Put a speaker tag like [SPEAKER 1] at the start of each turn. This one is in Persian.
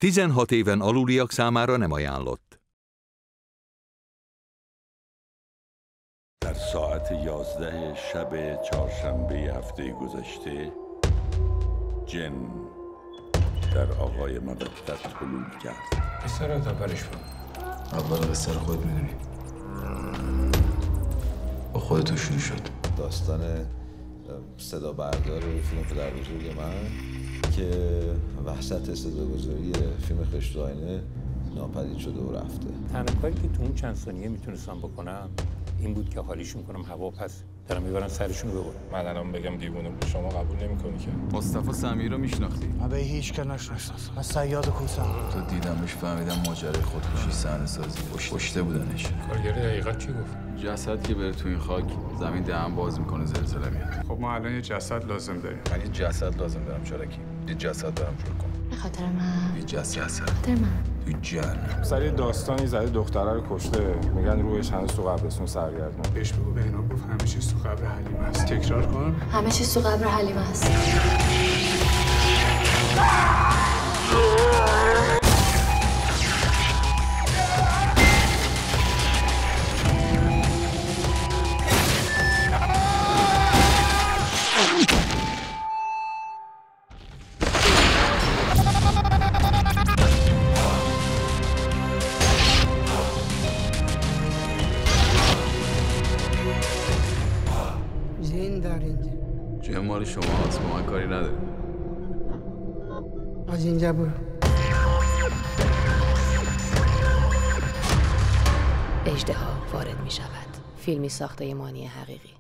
[SPEAKER 1] 16 éven aluliak számára nem ajánlott.
[SPEAKER 2] در ساعت 11 شب چهارشنبه هفته گذشته جن در آقای مودت حلول کرد.
[SPEAKER 3] قصه رو اولش بود.
[SPEAKER 4] اول قصه رو خود میدونی. با خودتو شروع شد.
[SPEAKER 5] داستان صدا بردار فیلم پدر بزرگ من که وحشت صداگذاری فیلم خشت و آینه ناپدید شده و رفته.
[SPEAKER 3] تنها کاری که تو اون چند ثانیه میتونستم بکنم این بود که حالیشون کنم هوا پس دارم میبرن سرشون رو ببرن.
[SPEAKER 6] من الان بگم دیوونه بود شما قبول نمی‌کنی که.
[SPEAKER 7] مصطفی سمیر رو میشناختی؟
[SPEAKER 8] من به هیچ که نشناسم. من صیاد کوسم.
[SPEAKER 4] تو دیدمش فهمیدم ماجرای خودکشی صحنه سازی کشته بودنش.
[SPEAKER 3] کارگر دقیقاً چی گفت؟
[SPEAKER 7] جسد که بره تو این خاک زمین دهن باز میکنه زلزله میاد.
[SPEAKER 6] خب ما الان یه جسد لازم داریم.
[SPEAKER 4] من یه جسد لازم دارم چرکی. یه جسد برام جور کن.
[SPEAKER 9] به خاطر من.
[SPEAKER 4] یه جسد.
[SPEAKER 9] خاطر من.
[SPEAKER 4] تو جهنم.
[SPEAKER 6] سری داستانی زده دختره رو کشته. میگن روحش هنوز تو قبرستون سرگردونه. بهش بگو به اینا گفت همه چیز تو قبر حلیمه است. تکرار کن.
[SPEAKER 9] همه چیز تو قبر حلیمه است.
[SPEAKER 8] جن در اینجا.
[SPEAKER 7] جه مال شما هست با من کاری نداره.
[SPEAKER 8] از اینجا برو.
[SPEAKER 9] اژدها وارد می شود. فیلمی ساخته مانی حقیقی.